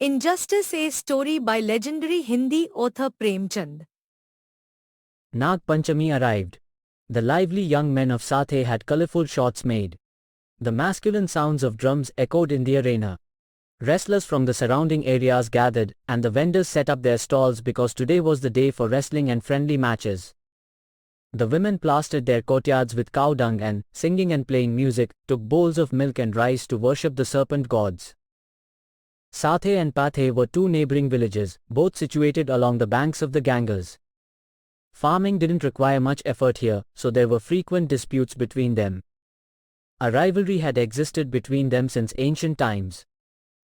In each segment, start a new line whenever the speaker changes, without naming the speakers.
Injustice, a story by legendary Hindi author Premchand.
Nag Panchami arrived. The lively young men of Sathe had colorful shots made. The masculine sounds of drums echoed in the arena. Wrestlers from the surrounding areas gathered, and the vendors set up their stalls because today was the day for wrestling and friendly matches. The women plastered their courtyards with cow dung and, singing and playing music, took bowls of milk and rice to worship the serpent gods. Sathe and Pathe were two neighboring villages, both situated along the banks of the Ganges. Farming didn't require much effort here, so there were frequent disputes between them. A rivalry had existed between them since ancient times.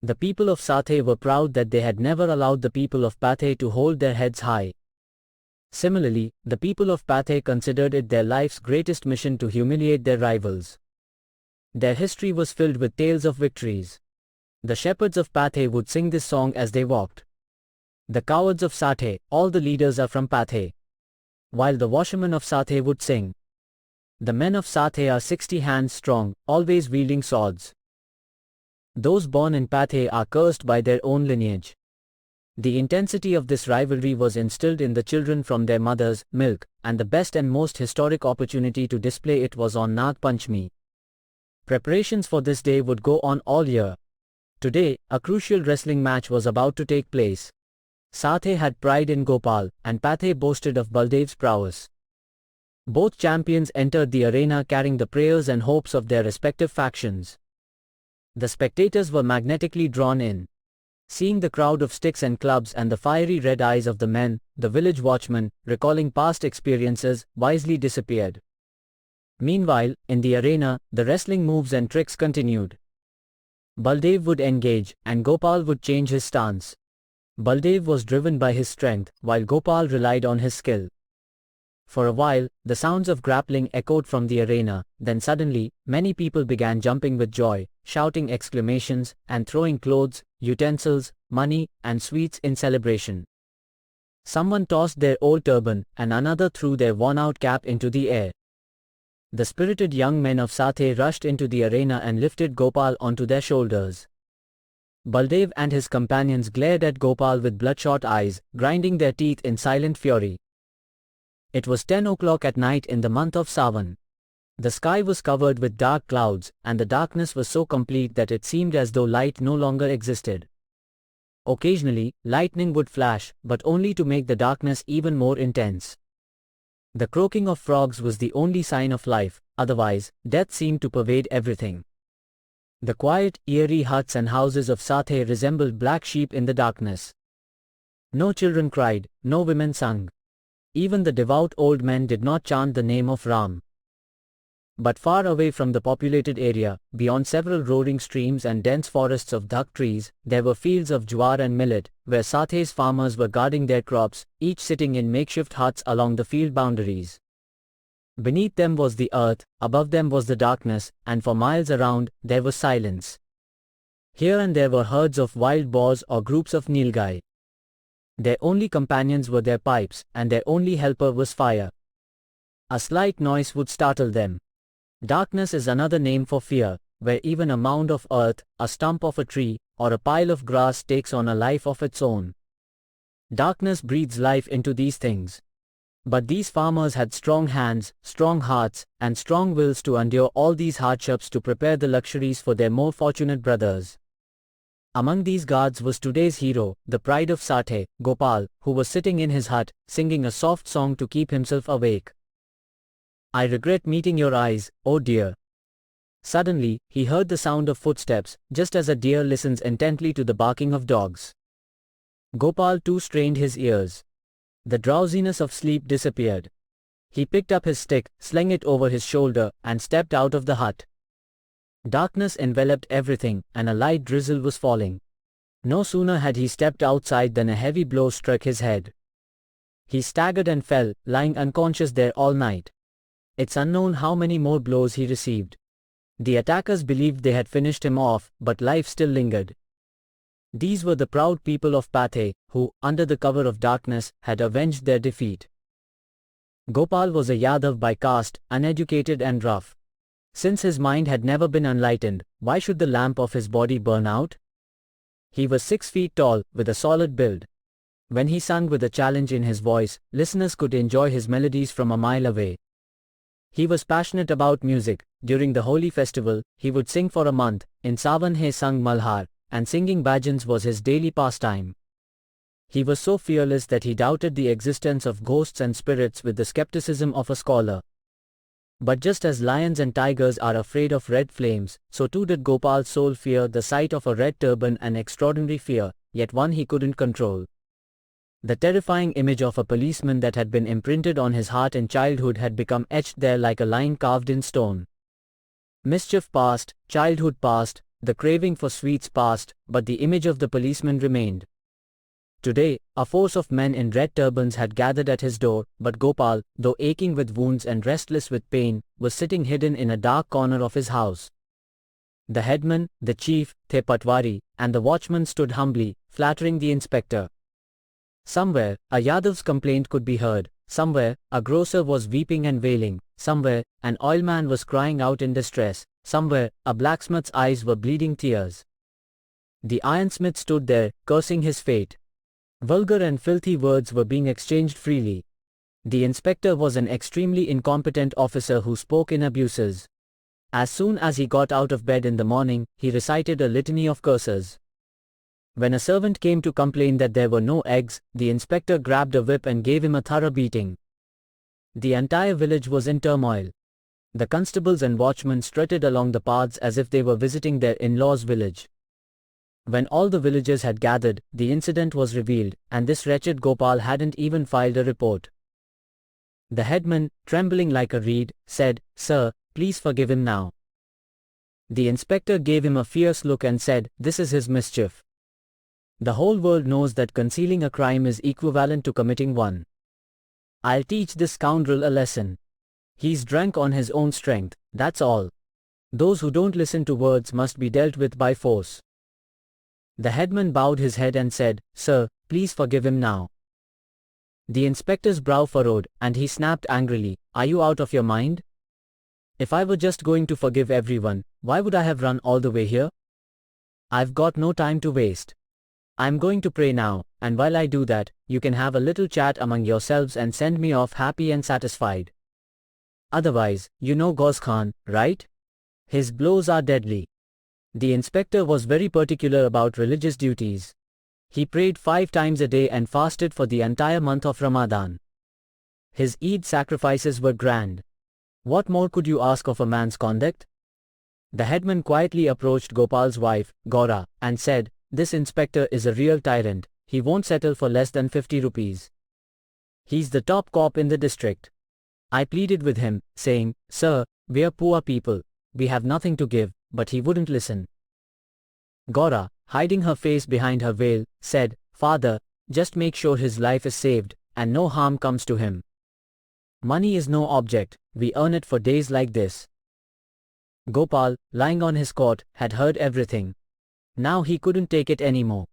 The people of Sathe were proud that they had never allowed the people of Pathe to hold their heads high. Similarly, the people of Pathe considered it their life's greatest mission to humiliate their rivals. Their history was filled with tales of victories. The shepherds of Pathe would sing this song as they walked. The cowards of Sathe, all the leaders are from Pathe. While the washermen of Sathe would sing. The men of Sathe are 60 hands strong, always wielding swords. Those born in Pathe are cursed by their own lineage. The intensity of this rivalry was instilled in the children from their mother's milk, and the best and most historic opportunity to display it was on Nag Panchami. Preparations for this day would go on all year. Today, a crucial wrestling match was about to take place. Sathe had pride in Gopal, and Pathe boasted of Baldev's prowess. Both champions entered the arena carrying the prayers and hopes of their respective factions. The spectators were magnetically drawn in. Seeing the crowd of sticks and clubs and the fiery red eyes of the men, the village watchman, recalling past experiences, wisely disappeared. Meanwhile, in the arena, the wrestling moves and tricks continued. Baldev would engage, and Gopal would change his stance. Baldev was driven by his strength, while Gopal relied on his skill. For a while, the sounds of grappling echoed from the arena, then suddenly, many people began jumping with joy, shouting exclamations, and throwing clothes, utensils, money, and sweets in celebration. Someone tossed their old turban, and another threw their worn-out cap into the air. The spirited young men of Sathe rushed into the arena and lifted Gopal onto their shoulders. Baldev and his companions glared at Gopal with bloodshot eyes, grinding their teeth in silent fury. It was 10 o'clock at night in the month of Sawan. The sky was covered with dark clouds, and the darkness was so complete that it seemed as though light no longer existed. Occasionally, lightning would flash, but only to make the darkness even more intense. The croaking of frogs was the only sign of life, otherwise, death seemed to pervade everything. The quiet, eerie huts and houses of Sathe resembled black sheep in the darkness. No children cried, no women sung. Even the devout old men did not chant the name of Ram. But far away from the populated area, beyond several roaring streams and dense forests of dhak trees, there were fields of jowar and millet, where Sathe's farmers were guarding their crops, each sitting in makeshift huts along the field boundaries. Beneath them was the earth, above them was the darkness, and for miles around, there was silence. Here and there were herds of wild boars or groups of nilgai. Their only companions were their pipes, and their only helper was fire. A slight noise would startle them. Darkness is another name for fear, where even a mound of earth, a stump of a tree, or a pile of grass takes on a life of its own. Darkness breathes life into these things. But these farmers had strong hands, strong hearts, and strong wills to endure all these hardships to prepare the luxuries for their more fortunate brothers. Among these guards was today's hero, the pride of Sathe, Gopal, who was sitting in his hut, singing a soft song to keep himself awake. I regret meeting your eyes, oh dear. Suddenly, he heard the sound of footsteps, just as a deer listens intently to the barking of dogs. Gopal too strained his ears. The drowsiness of sleep disappeared. He picked up his stick, slung it over his shoulder, and stepped out of the hut. Darkness enveloped everything, and a light drizzle was falling. No sooner had he stepped outside than a heavy blow struck his head. He staggered and fell, lying unconscious there all night. It's unknown how many more blows he received. The attackers believed they had finished him off, but life still lingered. These were the proud people of Pathe, who, under the cover of darkness, had avenged their defeat. Gopal was a Yadav by caste, uneducated and rough. Since his mind had never been enlightened, why should the lamp of his body burn out? He was 6 feet tall, with a solid build. When he sang with a challenge in his voice, listeners could enjoy his melodies from a mile away. He was passionate about music. During the holy festival, he would sing for a month. In Sawan he sung Malhar, and singing bhajans was his daily pastime. He was so fearless that he doubted the existence of ghosts and spirits with the skepticism of a scholar. But just as lions and tigers are afraid of red flames, so too did Gopal's soul fear the sight of a red turban, an extraordinary fear, yet one he couldn't control. The terrifying image of a policeman that had been imprinted on his heart in childhood had become etched there like a line carved in stone. Mischief passed, childhood passed, the craving for sweets passed, but the image of the policeman remained. Today, a force of men in red turbans had gathered at his door, but Gopal, though aching with wounds and restless with pain, was sitting hidden in a dark corner of his house. The headman, the chief, the patwari, and the watchman stood humbly, flattering the inspector. Somewhere, a Yadav's complaint could be heard. Somewhere, a grocer was weeping and wailing. Somewhere, an oilman was crying out in distress. Somewhere, a blacksmith's eyes were bleeding tears. The ironsmith stood there, cursing his fate. Vulgar and filthy words were being exchanged freely. The inspector was an extremely incompetent officer who spoke in abuses. As soon as he got out of bed in the morning, he recited a litany of curses. When a servant came to complain that there were no eggs, the inspector grabbed a whip and gave him a thorough beating. The entire village was in turmoil. The constables and watchmen strutted along the paths as if they were visiting their in-laws' village. When all the villagers had gathered, the incident was revealed, and this wretched Gopal hadn't even filed a report. The headman, trembling like a reed, said, "Sir, please forgive him now." The inspector gave him a fierce look and said, "This is his mischief. The whole world knows that concealing a crime is equivalent to committing one. I'll teach this scoundrel a lesson. He's drunk on his own strength, that's all. Those who don't listen to words must be dealt with by force." The headman bowed his head and said, "Sir, please forgive him now." The inspector's brow furrowed, and he snapped angrily, "Are you out of your mind? If I were just going to forgive everyone, why would I have run all the way here? I've got no time to waste. I'm going to pray now, and while I do that, you can have a little chat among yourselves and send me off happy and satisfied. Otherwise, you know Ghaus Khan, right? His blows are deadly." The inspector was very particular about religious duties. He prayed 5 times a day and fasted for the entire month of Ramadan. His Eid sacrifices were grand. What more could you ask of a man's conduct? The headman quietly approached Gopal's wife, Gaura, and said, "This inspector is a real tyrant. He won't settle for less than 50 rupees. He's the top cop in the district." I pleaded with him, saying, "Sir, we're poor people. We have nothing to give," but he wouldn't listen. Gaura, hiding her face behind her veil, said, "Father, just make sure his life is saved, and no harm comes to him. Money is no object, we earn it for days like this." Gopal, lying on his cot, had heard everything. Now he couldn't take it anymore.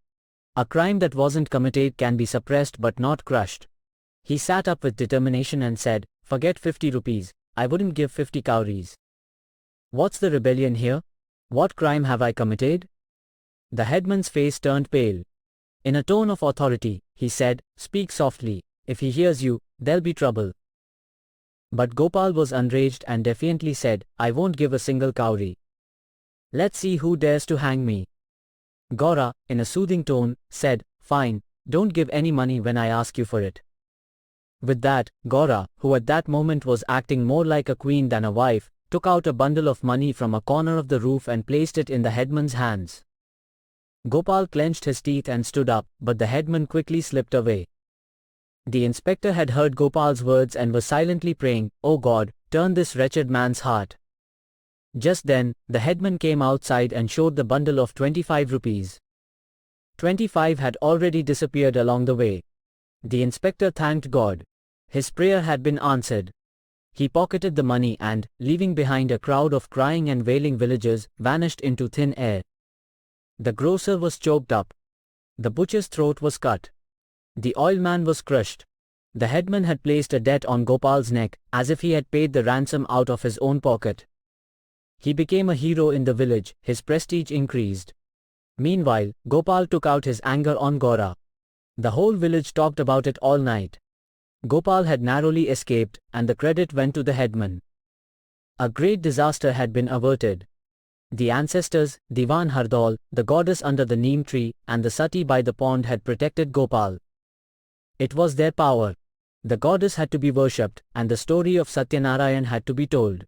A crime that wasn't committed can be suppressed but not crushed. He sat up with determination and said, "Forget 50 rupees, I wouldn't give 50 cowries. What's the rebellion here? What crime have I committed?" The headman's face turned pale. In a tone of authority, he said, "Speak softly. If he hears you, there'll be trouble." But Gopal was enraged and defiantly said, "I won't give a single cowrie. Let's see who dares to hang me." Gaura, in a soothing tone, said, "Fine, don't give any money when I ask you for it." With that, Gaura, who at that moment was acting more like a queen than a wife, took out a bundle of money from a corner of the roof and placed it in the headman's hands. Gopal clenched his teeth and stood up, but the headman quickly slipped away. The inspector had heard Gopal's words and was silently praying, "Oh God, turn this wretched man's heart." Just then, the headman came outside and showed the bundle of 25 rupees. 25 had already disappeared along the way. The inspector thanked God. His prayer had been answered. He pocketed the money and, leaving behind a crowd of crying and wailing villagers, vanished into thin air. The grocer was choked up. The butcher's throat was cut. The oilman was crushed. The headman had placed a debt on Gopal's neck, as if he had paid the ransom out of his own pocket. He became a hero in the village, his prestige increased. Meanwhile, Gopal took out his anger on Gora. The whole village talked about it all night. Gopal had narrowly escaped, and the credit went to the headman. A great disaster had been averted. The ancestors, Diwan Hardol, the goddess under the neem tree, and the Sati by the pond had protected Gopal. It was their power. The goddess had to be worshipped, and the story of Satyanarayan had to be told.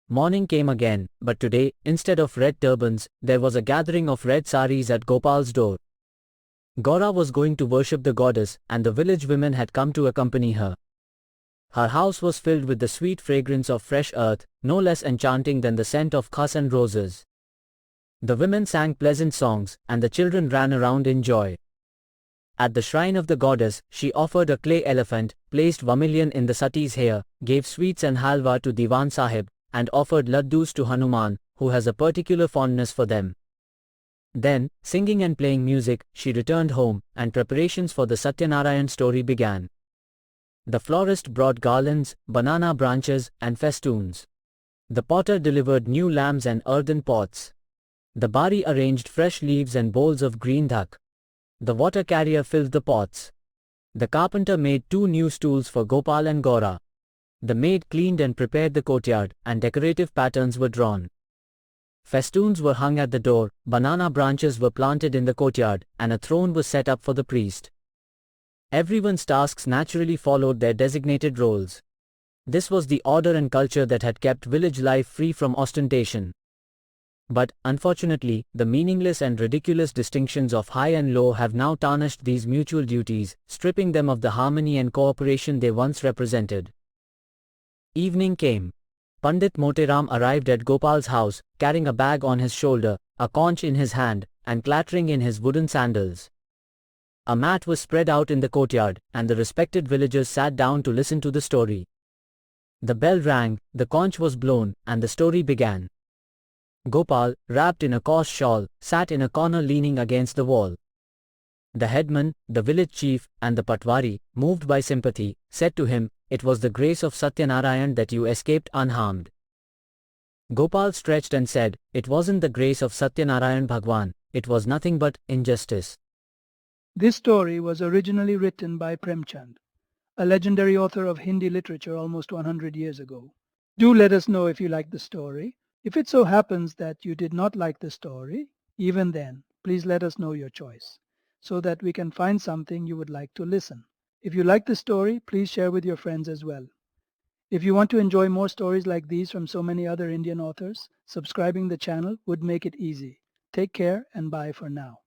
Morning came again, but today, instead of red turbans, there was a gathering of red saris at Gopal's door. Gora was going to worship the goddess, and the village women had come to accompany her. Her house was filled with the sweet fragrance of fresh earth, no less enchanting than the scent of khas and roses. The women sang pleasant songs, and the children ran around in joy. At the shrine of the goddess, she offered a clay elephant, placed vermilion in the Sati's hair, gave sweets and halwa to Diwan Sahib, and offered laddus to Hanuman, who has a particular fondness for them. Then, singing and playing music, she returned home, and preparations for the Satyanarayan story began. The florist brought garlands, banana branches, and festoons. The potter delivered new lamps and earthen pots. The bari arranged fresh leaves and bowls of green dhak. The water carrier filled the pots. The carpenter made 2 new stools for Gopal and Gora. The maid cleaned and prepared the courtyard, and decorative patterns were drawn. Festoons were hung at the door, banana branches were planted in the courtyard, and a throne was set up for the priest. Everyone's tasks naturally followed their designated roles. This was the order and culture that had kept village life free from ostentation. But, unfortunately, the meaningless and ridiculous distinctions of high and low have now tarnished these mutual duties, stripping them of the harmony and cooperation they once represented. Evening came. Pandit Moteram arrived at Gopal's house, carrying a bag on his shoulder, a conch in his hand, and clattering in his wooden sandals. A mat was spread out in the courtyard, and the respected villagers sat down to listen to the story. The bell rang, the conch was blown, and the story began. Gopal, wrapped in a coarse shawl, sat in a corner leaning against the wall. The headman, the village chief, and the patwari, moved by sympathy, said to him, "It was the grace of Satyanarayan that you escaped unharmed." Gopal stretched and said, "It wasn't the grace of Satyanarayan Bhagwan, it was nothing but injustice."
This story was originally written by Premchand, a legendary author of Hindi literature almost 100 years ago. Do let us know if you like the story. If it so happens that you did not like the story, even then, please let us know your choice, so that we can find something you would like to listen. If you like the story, please share with your friends as well. If you want to enjoy more stories like these from so many other Indian authors, subscribing the channel would make it easy. Take care and bye for now.